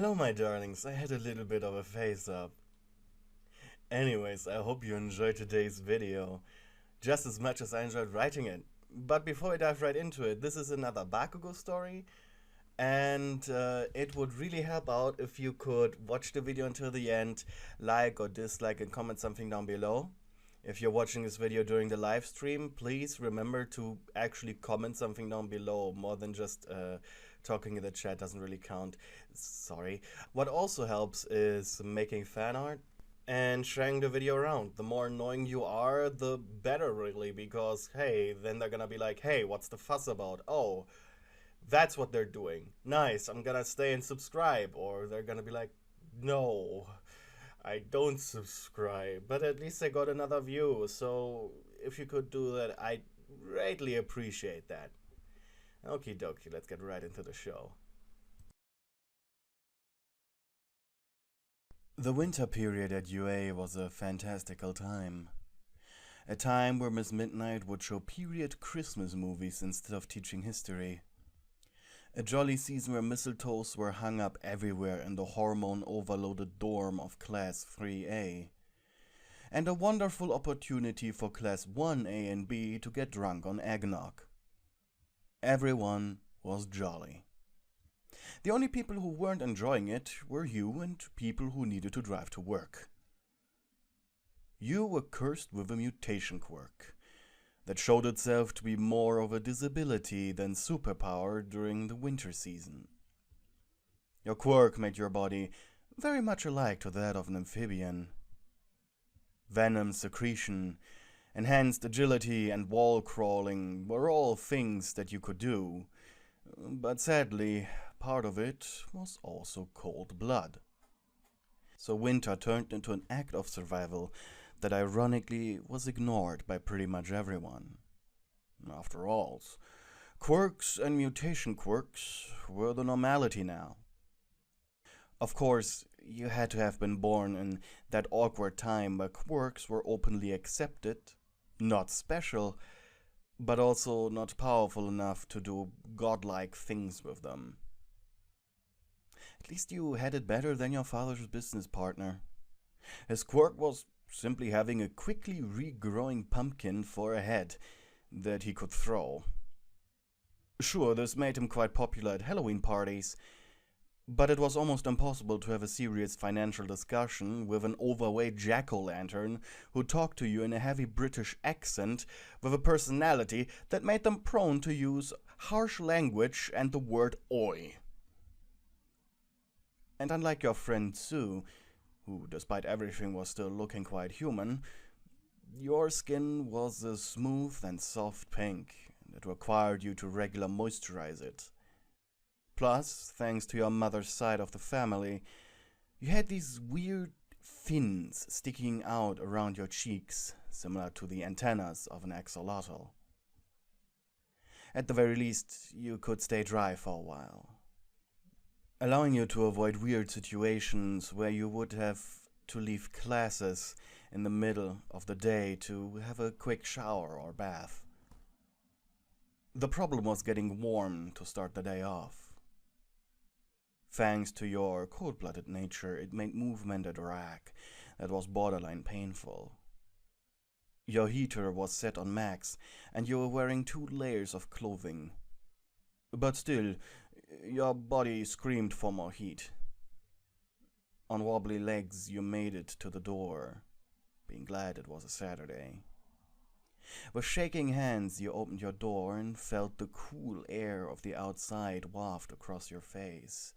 Hello my darlings, I had a little bit of a face up. Anyways, I hope you enjoyed today's video, just as much as I enjoyed writing it. But before I dive right into it, this is another Bakugou story, and it would really help out if you could watch the video until the end, like or dislike and comment something down below. If you're watching this video during the live stream, please remember to actually comment something down below. More than just talking in the chat doesn't really count. Sorry. What also helps is making fan art and sharing the video around. The more annoying you are, the better really, because hey, then they're gonna be like, hey, what's the fuss about? Oh, that's what they're doing. Nice, I'm gonna stay and subscribe. Or they're gonna be like, no, I don't subscribe, but at least I got another view, so if you could do that, I'd greatly appreciate that. Okie dokie, let's get right into the show. The winter period at UA was a fantastical time. A time where Miss Midnight would show period Christmas movies instead of teaching history. A jolly season where mistletoes were hung up everywhere in the hormone-overloaded dorm of Class 3A. And a wonderful opportunity for Class 1A and B to get drunk on eggnog. Everyone was jolly. The only people who weren't enjoying it were you and people who needed to drive to work. You were cursed with a mutation quirk that showed itself to be more of a disability than superpower during the winter season. Your quirk made your body very much alike to that of an amphibian. Venom secretion, enhanced agility and wall crawling were all things that you could do, but sadly, part of it was also cold blood. So winter turned into an act of survival that ironically was ignored by pretty much everyone. After all, quirks and mutation quirks were the normality now. Of course, you had to have been born in that awkward time where quirks were openly accepted, not special, but also not powerful enough to do godlike things with them. At least you had it better than your father's business partner. His quirk was simply having a quickly regrowing pumpkin for a head that he could throw. Sure, this made him quite popular at Halloween parties, but it was almost impossible to have a serious financial discussion with an overweight jack-o'-lantern who talked to you in a heavy British accent with a personality that made them prone to use harsh language and the word oi. And unlike your friend Sue, who despite everything was still looking quite human, your skin was a smooth and soft pink, and it required you to regular moisturize it. Plus, thanks to your mother's side of the family, you had these weird fins sticking out around your cheeks, similar to the antennas of an axolotl. At the very least, you could stay dry for a while, allowing you to avoid weird situations where you would have to leave classes in the middle of the day to have a quick shower or bath. The problem was getting warm to start the day off. Thanks to your cold-blooded nature, it made movement a drag that was borderline painful. Your heater was set on max, and you were wearing 2 layers of clothing. But still, your body screamed for more heat. On wobbly legs, you made it to the door, being glad it was a Saturday. With shaking hands, you opened your door and felt the cool air of the outside waft across your face.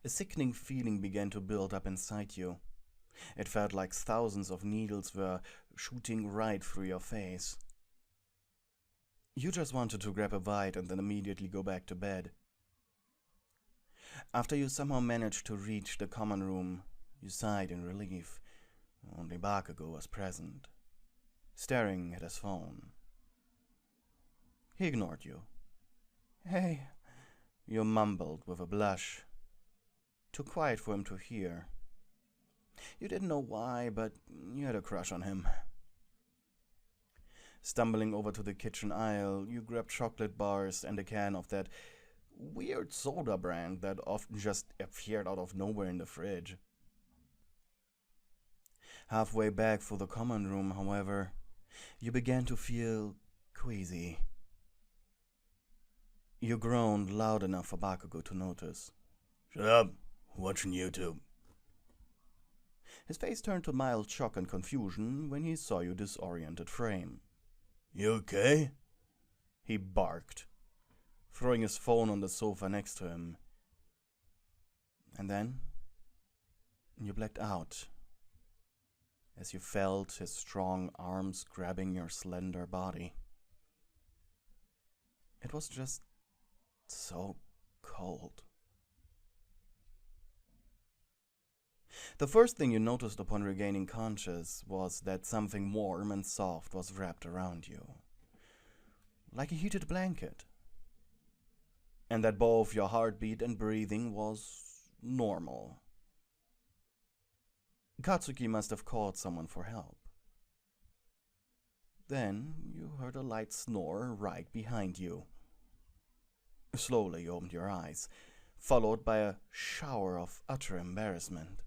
A sickening feeling began to build up inside you. It felt like thousands of needles were shooting right through your face. You just wanted to grab a bite and then immediately go back to bed. After you somehow managed to reach the common room, you sighed in relief. Only Bakugou was present, staring at his phone. He ignored you. "Hey," you mumbled with a blush. Too quiet for him to hear. You didn't know why, but you had a crush on him. Stumbling over to the kitchen aisle, you grabbed chocolate bars and a can of that weird soda brand that often just appeared out of nowhere in the fridge. Halfway back for the common room, however, you began to feel queasy. You groaned loud enough for Bakugou to notice. "Shut up, watching YouTube." His face turned to mild shock and confusion when he saw your disoriented frame. "You okay?" he barked, throwing his phone on the sofa next to him. And then you blacked out as you felt his strong arms grabbing your slender body. It was just so cold. The first thing you noticed upon regaining conscious was that something warm and soft was wrapped around you, like a heated blanket, and that both your heartbeat and breathing was normal. Katsuki must have called someone for help. Then you heard a light snore right behind you. Slowly you opened your eyes, followed by a shower of utter embarrassment.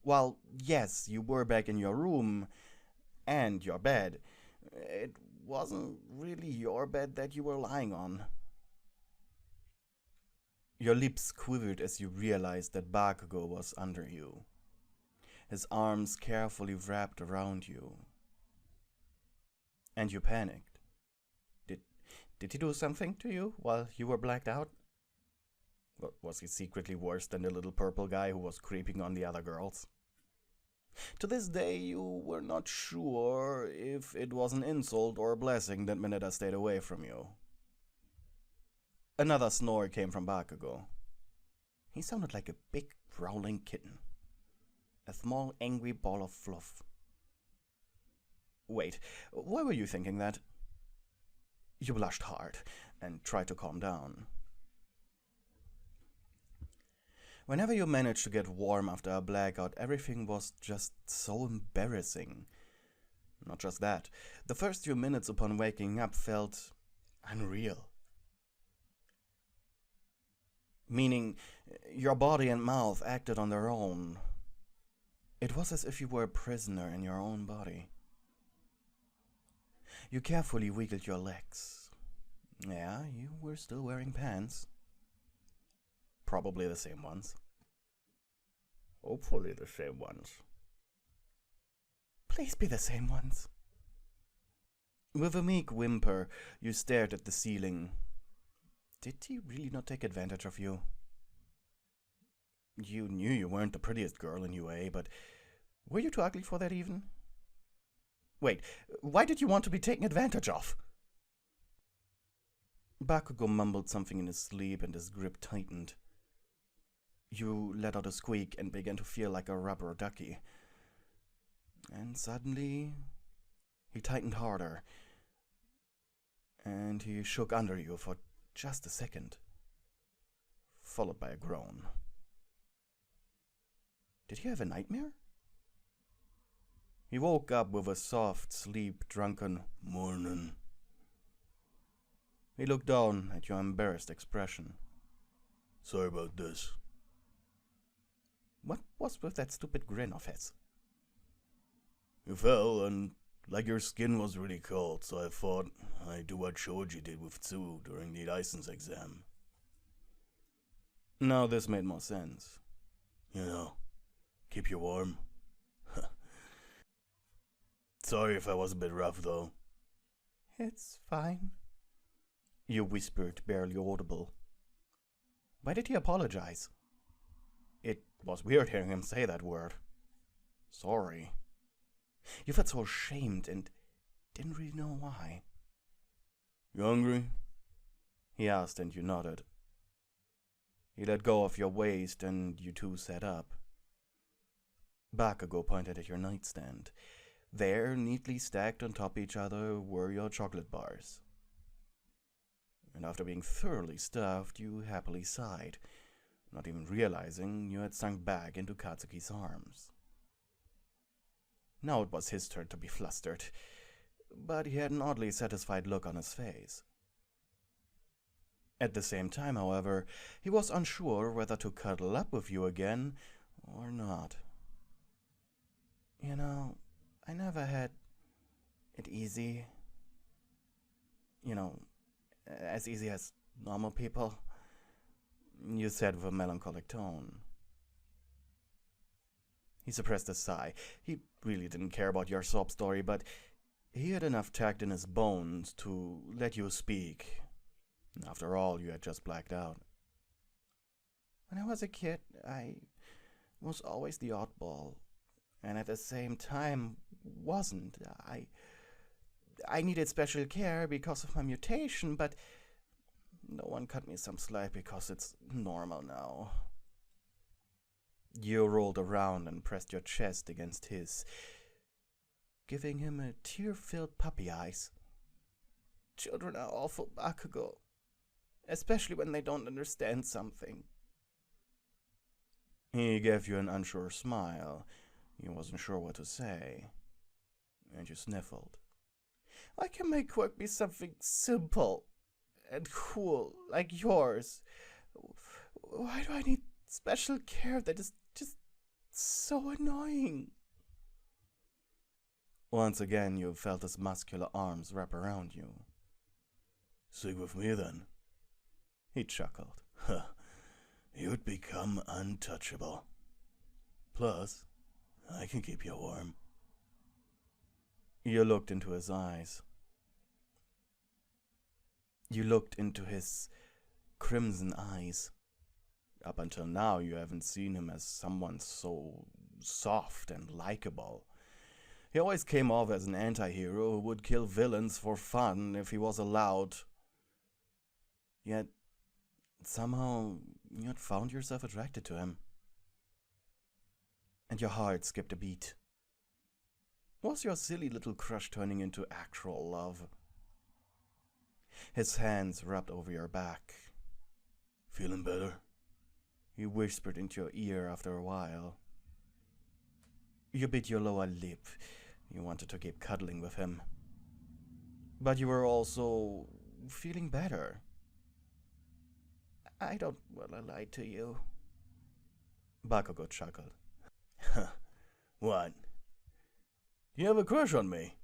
While, yes, you were back in your room and your bed, it wasn't really your bed that you were lying on. Your lips quivered as you realized that Bakugou was under you, his arms carefully wrapped around you. And you panicked. Did he do something to you while you were blacked out? Was he secretly worse than the little purple guy who was creeping on the other girls? To this day, you were not sure if it was an insult or a blessing that Mineta stayed away from you. Another snore came from Bakugou. He sounded like a big, growling kitten. A small, angry ball of fluff. Wait, why were you thinking that? You blushed hard and tried to calm down. Whenever you managed to get warm after a blackout, everything was just so embarrassing. Not just that, the first few minutes upon waking up felt unreal. Meaning, your body and mouth acted on their own. It was as if you were a prisoner in your own body. You carefully wiggled your legs. Yeah, you were still wearing pants. Probably the same ones. Hopefully the same ones. Please be the same ones. With a meek whimper, you stared at the ceiling. Did he really not take advantage of you? You knew you weren't the prettiest girl in UA, but were you too ugly for that even? Wait, why did you want to be taken advantage of? Bakugou mumbled something in his sleep and his grip tightened. You let out a squeak and began to feel like a rubber ducky. And suddenly, he tightened harder. And he shook under you for just a second, followed by a groan. Did you have a nightmare? He woke up with a soft, sleep-drunken "morning." He looked down at your embarrassed expression. Sorry about this. What was with that stupid grin of his? You fell, and like your skin was really cold, so I thought I'd do what Shoji did with Tsu during the license exam. Now this made more sense. You know, keep you warm. Sorry if I was a bit rough, though. It's fine, you whispered, barely audible. Why did he apologize? It was weird hearing him say that word. Sorry. You felt so ashamed and didn't really know why. You hungry? He asked, and you nodded. He let go of your waist, and you two sat up. Bakugou pointed at your nightstand. There, neatly stacked on top of each other, were your chocolate bars. And after being thoroughly stuffed, you happily sighed, not even realizing you had sunk back into Katsuki's arms. Now it was his turn to be flustered, but he had an oddly satisfied look on his face. At the same time, however, he was unsure whether to cuddle up with you again or not. You know, I never had it easy. You know, as easy as normal people, you said with a melancholic tone. He suppressed a sigh. He really didn't care about your sob story, but he had enough tact in his bones to let you speak. After all, you had just blacked out. When I was a kid, I was always the oddball, and at the same time wasn't. I needed special care because of my mutation, but no one cut me some slack because it's normal now. You rolled around and pressed your chest against his, giving him a tear-filled puppy eyes. Children are awful, Bakugou, especially when they don't understand something. He gave you an unsure smile. He wasn't sure what to say, and you sniffled. Why can't my quirk be something simple and cool like yours? Why do I need special care that is just so annoying? Once again, you felt his muscular arms wrap around you. Stick with me, then. He chuckled. You'd become untouchable. Plus, I can keep you warm. You looked into his eyes. You looked into his crimson eyes. Up until now, you haven't seen him as someone so soft and likable. He always came off as an anti-hero who would kill villains for fun if he was allowed. Yet, somehow, you had found yourself attracted to him. And your heart skipped a beat. Was your silly little crush turning into actual love? His hands rubbed over your back. Feeling better? He whispered into your ear after a while. You bit your lower lip. You wanted to keep cuddling with him. But you were also feeling better. I don't want to lie to you. Bakugou chuckled. What? You have a crush on me?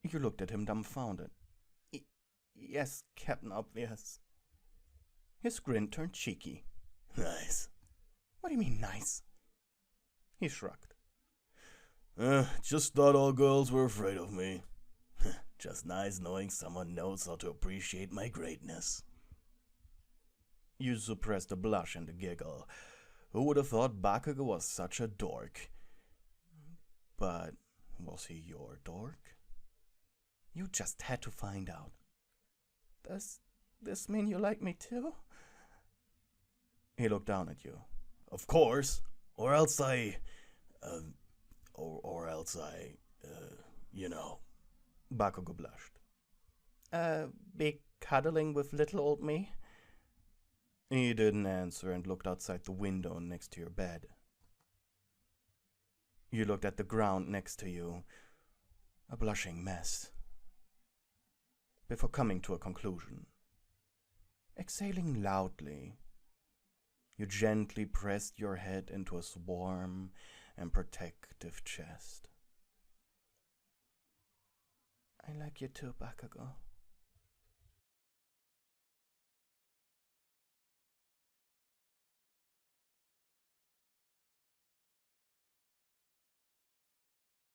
You looked at him dumbfounded. Yes, Captain Obvious. His grin turned cheeky. Nice. What do you mean, nice? He shrugged. Just thought all girls were afraid of me. Just nice knowing someone knows how to appreciate my greatness. You suppressed a blush and a giggle. Who would have thought Bakugou was such a dork? But was he your dork? You just had to find out. Does this mean you like me too? He looked down at you. Of course, or else I, you know. Bakugou blushed. Be cuddling with little old me? He didn't answer and looked outside the window next to your bed. You looked at the ground next to you, a blushing mess, before coming to a conclusion. Exhaling loudly, you gently pressed your head into his warm and protective chest. I like you too, Bakugou.